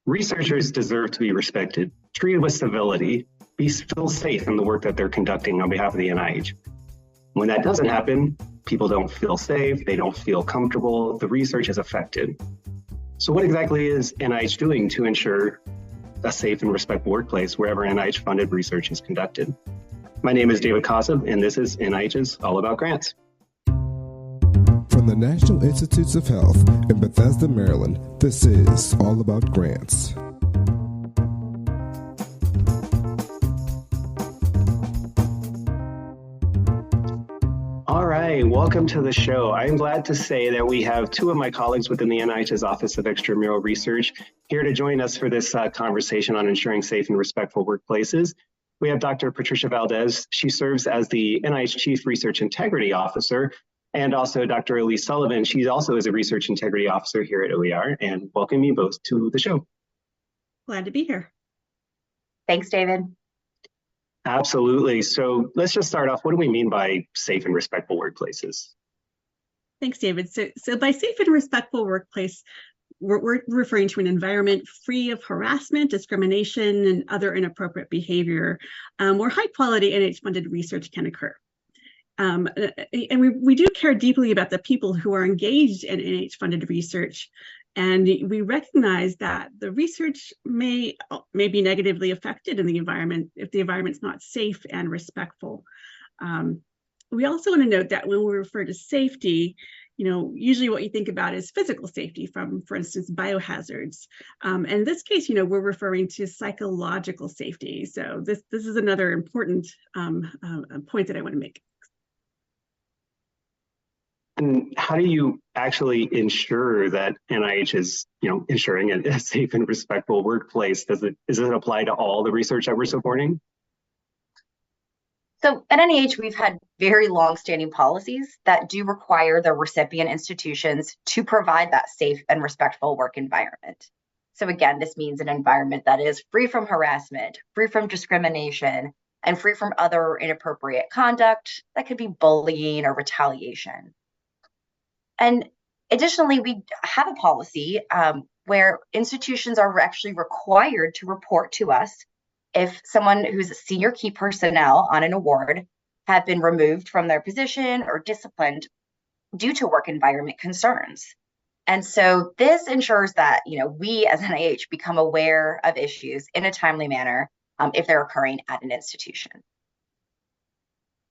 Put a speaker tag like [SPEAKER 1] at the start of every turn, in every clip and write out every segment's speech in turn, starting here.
[SPEAKER 1] Researchers deserve to be respected, treated with civility, feel safe in the work that they're conducting on behalf of the NIH. When that doesn't happen, people don't feel safe, they don't feel comfortable, the research is affected. So what exactly is NIH doing to ensure a safe and respectful workplace wherever NIH-funded research is conducted? My name is David Kosub, and this is NIH's All About Grants.
[SPEAKER 2] From the National Institutes of Health in Bethesda, Maryland, this is All About Grants.
[SPEAKER 1] All right, welcome to the show. I'm glad to say that we have two of my colleagues within the NIH's Office of Extramural Research here to join us for this conversation on ensuring safe and respectful workplaces. We have Dr. Patricia Valdez. She serves as the NIH Chief Research Integrity Officer, and also Dr. Elyse Sullivan. She also is a Research Integrity Officer here at OER, and welcome you both to the show.
[SPEAKER 3] Glad to be here.
[SPEAKER 4] Thanks, David.
[SPEAKER 1] Absolutely. So let's just start off. What do we mean by safe and respectful workplaces?
[SPEAKER 3] Thanks, David. So by safe and respectful workplace, we're referring to an environment free of harassment, discrimination, and other inappropriate behavior, where high-quality NIH-funded research can occur. And we do care deeply about the people who are engaged in NIH-funded research, and we recognize that the research may be negatively affected in the environment if the environment's not safe and respectful. We also want to note that when we refer to safety, usually what you think about is physical safety from, for instance, biohazards. In this case, we're referring to psychological safety. So this is another important point that I want to make.
[SPEAKER 1] And how do you actually ensure that NIH is, ensuring a safe and respectful workplace? Does it apply to all the research that we're supporting?
[SPEAKER 4] So at NIH, we've had very long-standing policies that do require the recipient institutions to provide that safe and respectful work environment. So again, this means an environment that is free from harassment, free from discrimination, and free from other inappropriate conduct that could be bullying or retaliation. And additionally, we have a policy where institutions are actually required to report to us if someone who's a senior key personnel on an award have been removed from their position or disciplined due to work environment concerns. And so this ensures that we as NIH become aware of issues in a timely manner if they're occurring at an institution.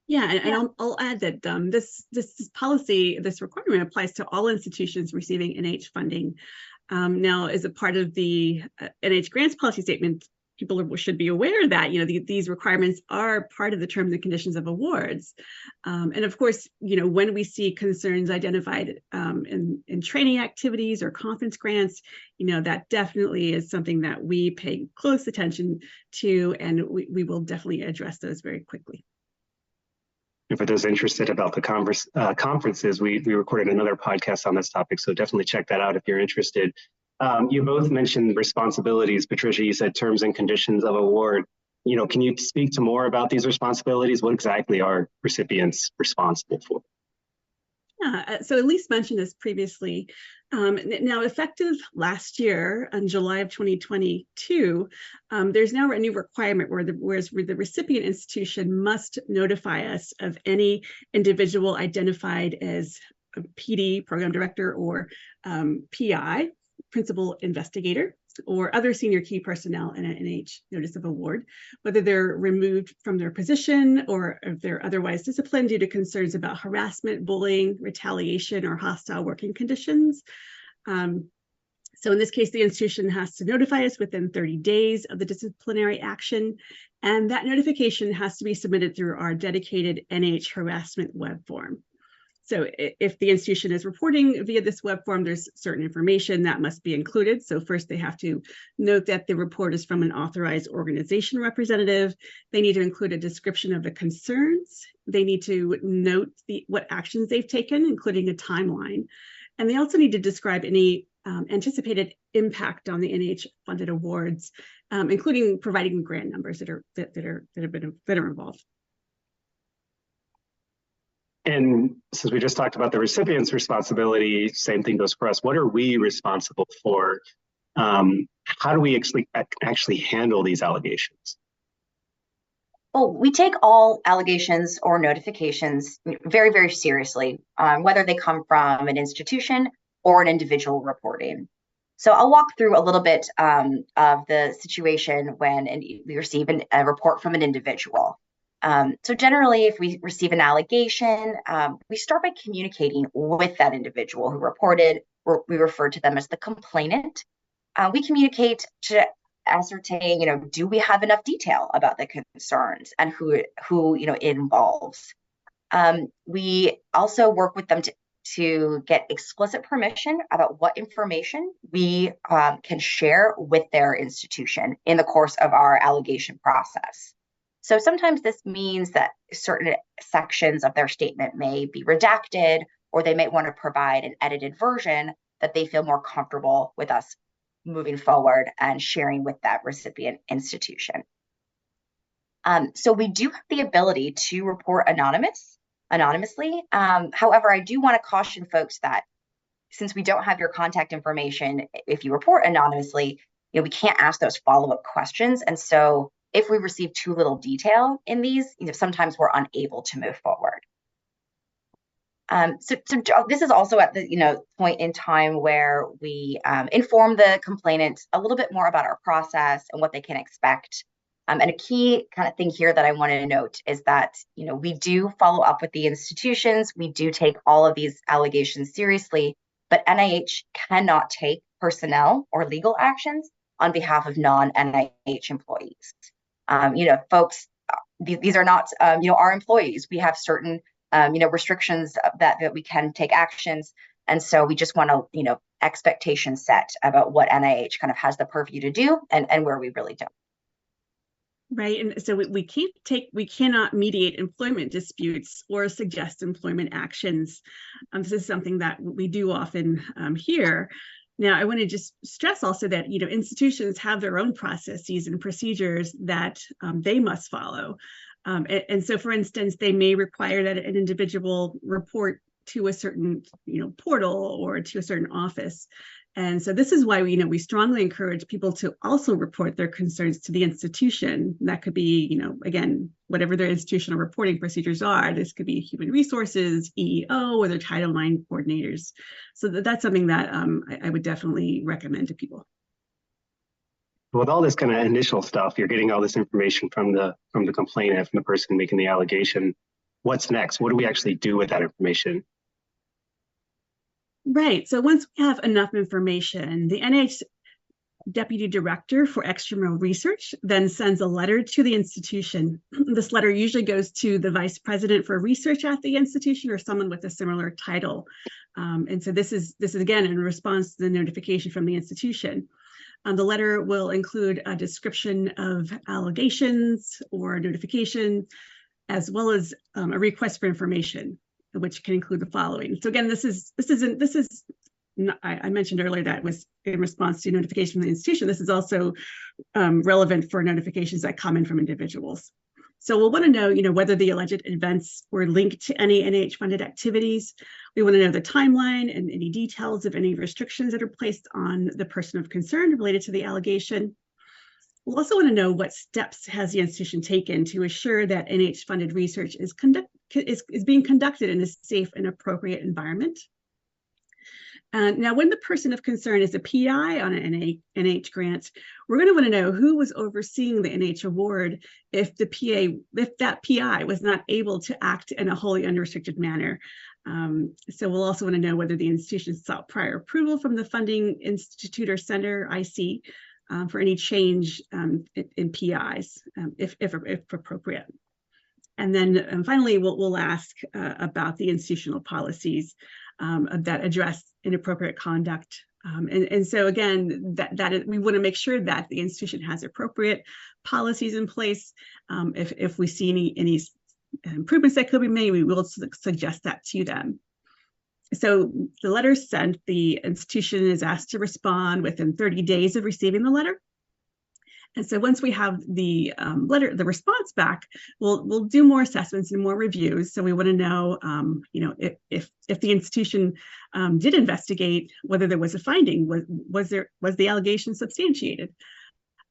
[SPEAKER 3] Yeah, and I'll add that this policy, this requirement applies to all institutions receiving NIH funding. Now, as a part of the NIH grants policy statement, people should be aware that these requirements are part of the terms and conditions of awards. And of course, when we see concerns identified in training activities or conference grants, that definitely is something that we pay close attention to, and we will definitely address those very quickly.
[SPEAKER 1] For those interested about the conferences, we recorded another podcast on this topic, so definitely check that out if you're interested. You both mentioned responsibilities. Patricia, you said terms and conditions of award. Can you speak to more about these responsibilities? What exactly are recipients responsible for?
[SPEAKER 3] Yeah, so Elyse mentioned this previously. Now, effective last year, in July of 2022, there's now a new requirement where the recipient institution must notify us of any individual identified as a PD, program director, or PI, principal investigator, or other senior key personnel in an NIH notice of award, whether they're removed from their position or if they're otherwise disciplined due to concerns about harassment, bullying, retaliation, or hostile working conditions. So in this case, the institution has to notify us within 30 days of the disciplinary action, and that notification has to be submitted through our dedicated NIH harassment web form. So if the institution is reporting via this web form, there's certain information that must be included. So first they have to note that the report is from an authorized organization representative. They need to include a description of the concerns. They need to note what actions they've taken, including a timeline. And they also need to describe any anticipated impact on the NIH funded awards, including providing grant numbers that are involved.
[SPEAKER 1] And since we just talked about the recipient's responsibility, same thing goes for us. What are we responsible for? How how do we actually handle these allegations?
[SPEAKER 4] Well, we take all allegations or notifications very, very seriously, whether they come from an institution or an individual reporting. So I'll walk through a little bit of the situation when we receive a report from an individual. So generally, if we receive an allegation, we start by communicating with that individual who reported. We refer to them as the complainant. We communicate to ascertain, do we have enough detail about the concerns and who it involves. We also work with them to get explicit permission about what information we can share with their institution in the course of our allegation process. So sometimes this means that certain sections of their statement may be redacted, or they may want to provide an edited version that they feel more comfortable with us moving forward and sharing with that recipient institution. So we do have the ability to report anonymously. However, I do want to caution folks that since we don't have your contact information, if you report anonymously, we can't ask those follow-up questions. And so if we receive too little detail in these, sometimes we're unable to move forward. So this is also at the point in time where we inform the complainant a little bit more about our process and what they can expect. And a key kind of thing here that I want to note is that we do follow up with the institutions. We do take all of these allegations seriously, but NIH cannot take personnel or legal actions on behalf of non-NIH employees. Folks, these are not our employees. We have certain restrictions that we can take actions. And so we just want to, expectation set about what NIH kind of has the purview to do and where we really don't.
[SPEAKER 3] Right. And so we cannot mediate employment disputes or suggest employment actions. This is something that we do often hear. Now, I want to just stress also that, institutions have their own processes and procedures that they must follow. And so, for instance, they may require that an individual report to a certain, portal or to a certain office. And so this is why we strongly encourage people to also report their concerns to the institution. That could be, again, whatever their institutional reporting procedures are. This could be human resources, EEO, or their Title IX coordinators. So that's something that I would definitely recommend to people.
[SPEAKER 1] With all this kind of initial stuff, you're getting all this information from the complainant, from the person making the allegation. What's next? What do we actually do with that information?
[SPEAKER 3] Right. So once we have enough information, the NIH Deputy Director for Extramural Research then sends a letter to the institution. This letter usually goes to the Vice President for Research at the institution or someone with a similar title. And so this is again in response to the notification from the institution. The letter will include a description of allegations or notification, as well as a request for information, which can include the following. So again, I mentioned earlier that was in response to notification from the institution. This is also relevant for notifications that come in from individuals. So we'll want to know, whether the alleged events were linked to any NIH-funded activities. We want to know the timeline and any details of any restrictions that are placed on the person of concern related to the allegation. We'll also want to know what steps has the institution taken to assure that NIH-funded research is being conducted in a safe and appropriate environment. Now, when the person of concern is a PI on an NIH grant, we're going to want to know who was overseeing the NIH award if that PI was not able to act in a wholly unrestricted manner. So we'll also want to know whether the institution sought prior approval from the funding institute or center, IC, for any change in PIs, if appropriate. And then finally, we'll ask about the institutional policies that address inappropriate conduct. And so again, we want to make sure that the institution has appropriate policies in place. If we see any improvements that could be made, we will suggest that to them. So the letter is sent, the institution is asked to respond within 30 days of receiving the letter. And so once we have the the response back, we'll do more assessments and more reviews. So we want to know, if the institution did investigate, whether there was a finding, was the allegation substantiated?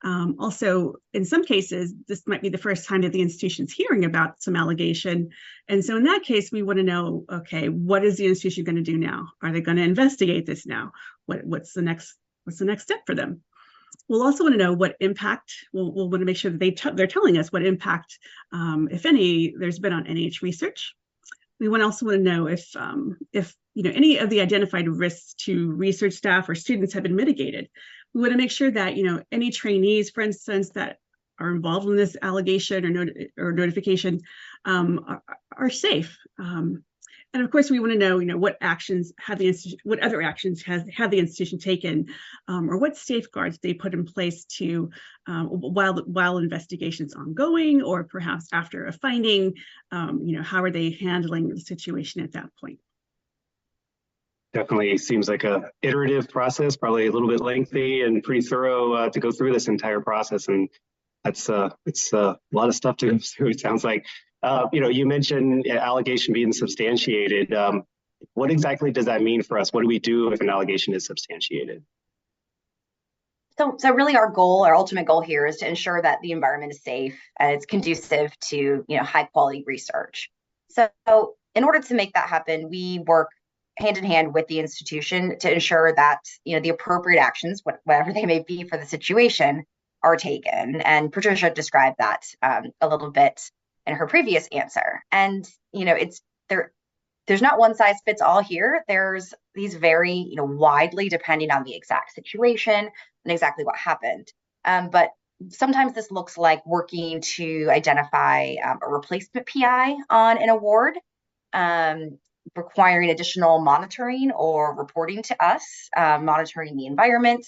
[SPEAKER 3] Also, in some cases, this might be the first time that the institution's hearing about some allegation. And so in that case, we want to know, okay, what is the institution going to do now? Are they going to investigate this now? What's the next step for them? We'll also want to know what impact. We'll want to make sure that they're telling us what impact, if any, there's been on NIH research. We also want to know if any of the identified risks to research staff or students have been mitigated. We want to make sure that any trainees, for instance, that are involved in this allegation or notification are safe. And of course, we want to know, what actions what other actions have the institution taken, or what safeguards they put in place to while investigation's ongoing, or perhaps after a finding, how are they handling the situation at that point?
[SPEAKER 1] Definitely seems like a iterative process, probably a little bit lengthy and pretty thorough to go through this entire process. And it's a lot of stuff to go through, it sounds like. You mentioned allegation being substantiated. What exactly does that mean for us? What do we do if an allegation is substantiated?
[SPEAKER 4] So really our ultimate goal here is to ensure that the environment is safe and it's conducive to, high quality research. So in order to make that happen, we work hand in hand with the institution to ensure that, the appropriate actions, whatever they may be for the situation, are taken. And Patricia described that a little bit in her previous answer. And, there's not one size fits all here. There's these vary, widely depending on the exact situation and exactly what happened. But sometimes this looks like working to identify a replacement PI on an award, requiring additional monitoring or reporting to us, monitoring the environment.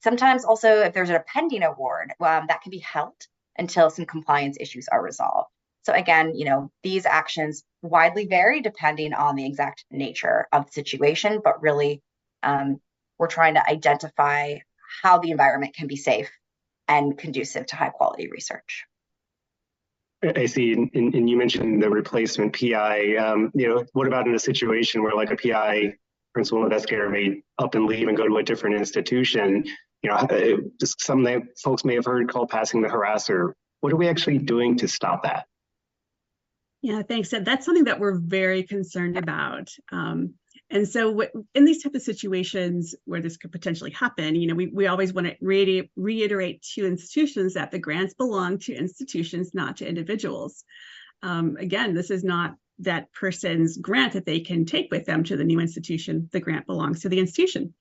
[SPEAKER 4] Sometimes also, if there's a pending award, that can be held until some compliance issues are resolved. So again, these actions widely vary depending on the exact nature of the situation, but really we're trying to identify how the environment can be safe and conducive to high quality research.
[SPEAKER 1] I see, and you mentioned the replacement PI. What about in a situation where like a PI, principal investigator, may up and leave and go to a different institution? Just some folks may have heard called passing the harasser. What are we actually doing to stop that?
[SPEAKER 3] Yeah, thanks. That's something that we're very concerned about. And so in these type of situations where this could potentially happen, we always want to reiterate to institutions that the grants belong to institutions, not to individuals. Again, this is not that person's grant that they can take with them to the new institution. The grant belongs to the institution.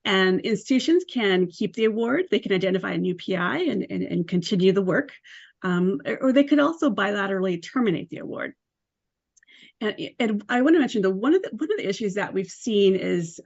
[SPEAKER 3] And institutions can keep the award. They can identify a new PI and continue the work. Or they could also bilaterally terminate the award. And I want to mention that one of the issues that we've seen is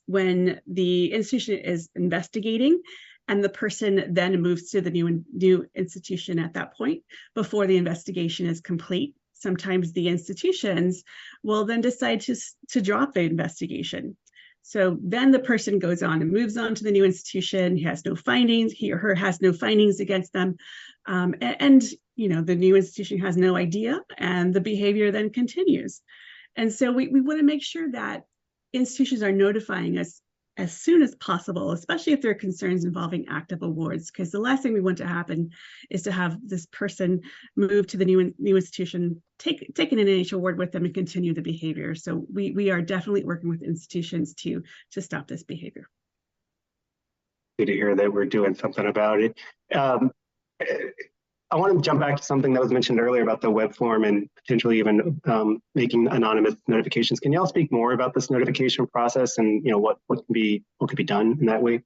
[SPEAKER 3] when the institution is investigating and the person then moves to the new institution at that point before the investigation is complete. Sometimes the institutions will then decide to drop the investigation. So then the person goes on and moves on to the new institution. He has no findings. He or her has no findings against them. And the new institution has no idea, and the behavior then continues. And so we want to make sure that institutions are notifying us as soon as possible, especially if there are concerns involving active awards, because the last thing we want to happen is to have this person move to the new institution, take an NIH award with them and continue the behavior. So we are definitely working with institutions to stop this behavior.
[SPEAKER 1] Good to hear that we're doing something about it. I want to jump back to something that was mentioned earlier about the web form and potentially even making anonymous notifications. Can y'all speak more about this notification process and what could be done in that way?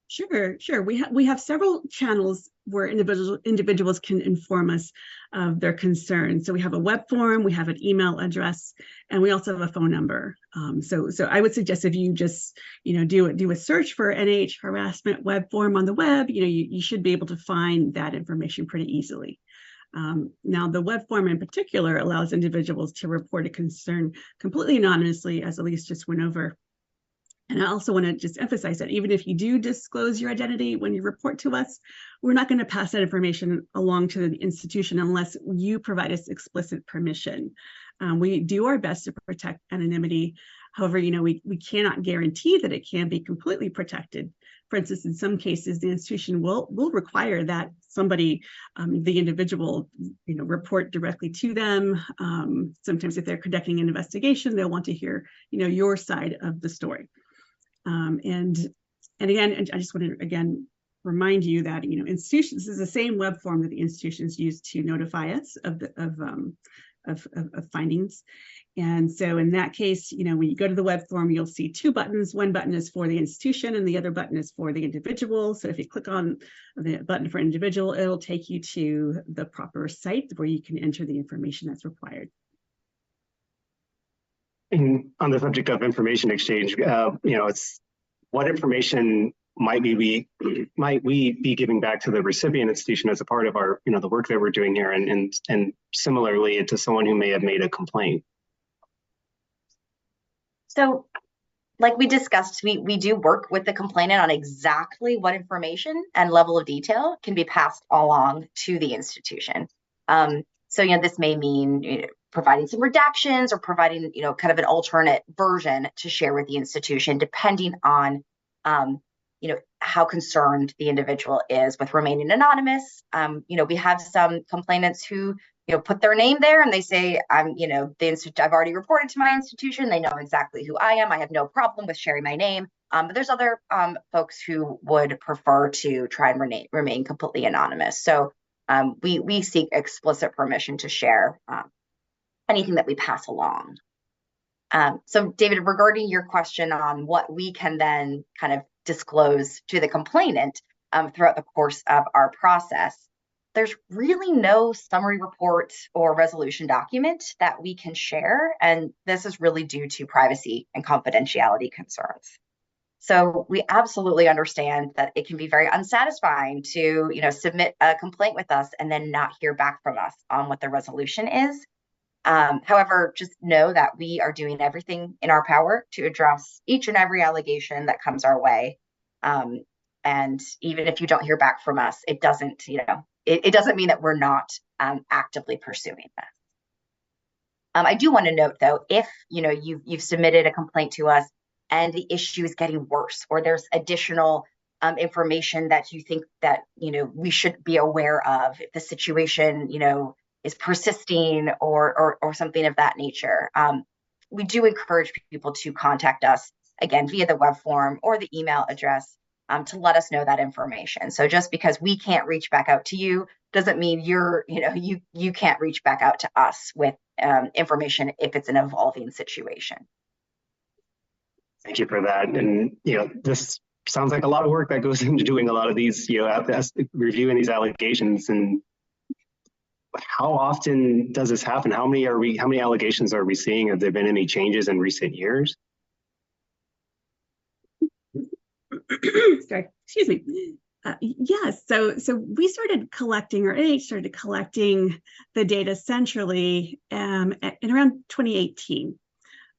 [SPEAKER 3] Sure. We have several channels where individuals can inform us of their concerns. So we have a web form, we have an email address, and we also have a phone number. So I would suggest if you just do a search for NIH harassment web form on the web, you should be able to find that information pretty easily. Now, the web form in particular allows individuals to report a concern completely anonymously, as Elyse just went over. And I also want to just emphasize that even if you do disclose your identity when you report to us, we're not going to pass that information along to the institution unless you provide us explicit permission. We do our best to protect anonymity. However, we cannot guarantee that it can be completely protected. For instance, in some cases, the institution will require that somebody, the individual, report directly to them. Sometimes if they're conducting an investigation, they'll want to hear, your side of the story. And again, I just want to again remind you that institutions, this is the same web form that the institutions use to notify us of findings. And so in that case, when you go to the web form, you'll see two buttons. One button is for the institution and the other button is for the individual. So if you click on the button for individual, it'll take you to the proper site where you can enter the information that's required.
[SPEAKER 1] And on the subject of information exchange, it's what information might we be giving back to the recipient institution as a part of our, the work that we're doing here, and similarly to someone who may have made a complaint.
[SPEAKER 4] So, like we discussed, we do work with the complainant on exactly what information and level of detail can be passed along to the institution. So, this may mean providing some redactions or providing, kind of an alternate version to share with the institution, depending on, how concerned the individual is with remaining anonymous. We have some complainants who, put their name there and they say, I've already reported to my institution. They know exactly who I am. I have no problem with sharing my name. But there's other folks who would prefer to try and remain completely anonymous. So we seek explicit permission to share anything that we pass along. So David, regarding your question on what we can then kind of disclose to the complainant throughout the course of our process, there's really no summary report or resolution document that we can share. And this is really due to privacy and confidentiality concerns. So we absolutely understand that it can be very unsatisfying to, submit a complaint with us and then not hear back from us on what the resolution is. However, just know that we are doing everything in our power to address each and every allegation that comes our way. And even if you don't hear back from us, it doesn't, it doesn't mean that we're not actively pursuing this. I do want to note, though, if you've submitted a complaint to us and the issue is getting worse, or there's additional information that you think that we should be aware of, if the situation is persisting or something of that nature, we do encourage people to contact us again via the web form or the email address to let us know that information. So just because we can't reach back out to you doesn't mean you can't reach back out to us with information if it's an evolving situation.
[SPEAKER 1] Thank you for that. And this sounds like a lot of work that goes into doing a lot of these, reviewing these allegations. And how often does this happen? How many allegations are we seeing? Have there been any changes in recent years?
[SPEAKER 3] Sorry, excuse me. Yes, so we started collecting, or NIH started collecting the data centrally in around 2018.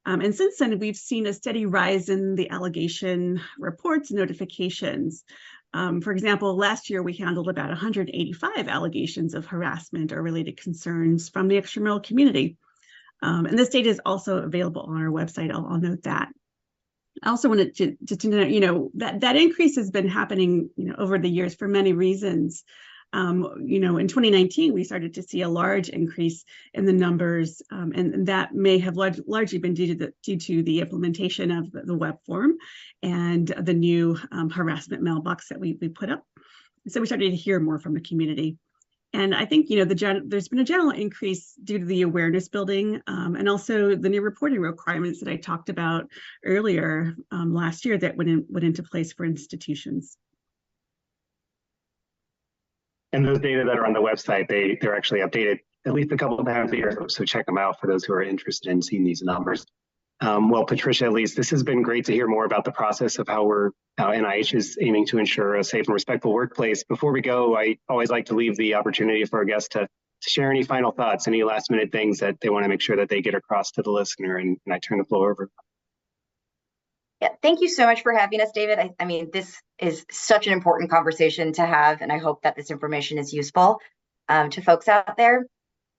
[SPEAKER 3] And since then, we've seen a steady rise in the allegation reports and notifications. For example, last year, we handled about 185 allegations of harassment or related concerns from the extramural community. And this data is also available on our website. I'll note that. I also wanted to know, that increase has been happening, over the years for many reasons. In 2019, we started to see a large increase in the numbers, and that may have largely been due to the implementation of the web form and the new harassment mailbox that we put up. So we started to hear more from the community. And I think, there's been a general increase due to the awareness building and also the new reporting requirements that I talked about earlier last year that went into place for institutions.
[SPEAKER 1] And those data that are on the website, they're actually updated at least a couple of times a year, so check them out for those who are interested in seeing these numbers. Well, Patricia, Elyse, this has been great to hear more about the process of how NIH is aiming to ensure a safe and respectful workplace. Before we go, I always like to leave the opportunity for our guests to share any final thoughts, any last minute things that they want to make sure that they get across to the listener, and I turn the floor over.
[SPEAKER 4] Yeah, thank you so much for having us, David. I mean, this is such an important conversation to have, and I hope that this information is useful to folks out there.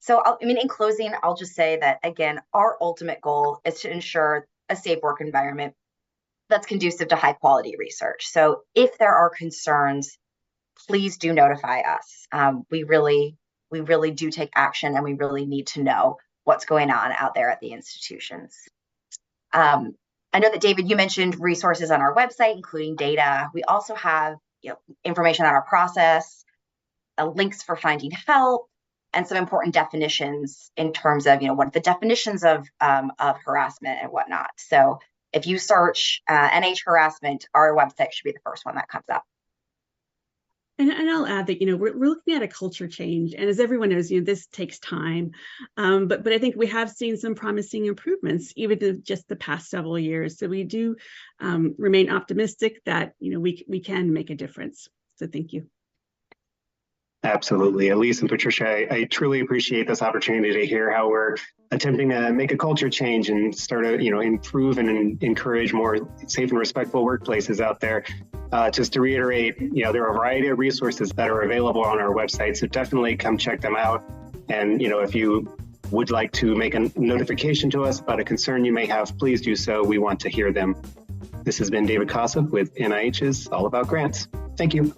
[SPEAKER 4] So, in closing, I'll just say that, again, our ultimate goal is to ensure a safe work environment that's conducive to high quality research. So if there are concerns, please do notify us. We really do take action, and we really need to know what's going on out there at the institutions. I know that, David, you mentioned resources on our website, including data. We also have information on our process, links for finding help, and some important definitions in terms of what are the definitions of harassment and whatnot. So if you search NIH harassment, our website should be the first one that comes up.
[SPEAKER 3] And I'll add that, we're looking at a culture change. And as everyone knows, this takes time. But I think we have seen some promising improvements, even in just the past several years. So we do remain optimistic that, we can make a difference. So thank you.
[SPEAKER 1] Absolutely. Elyse and Patricia, I truly appreciate this opportunity to hear how we're attempting to make a culture change and start to, improve and encourage more safe and respectful workplaces out there. Just to reiterate, there are a variety of resources that are available on our website, so definitely come check them out. And, if you would like to make a notification to us about a concern you may have, please do so. We want to hear them. This has been David Casa with NIH's All About Grants. Thank you.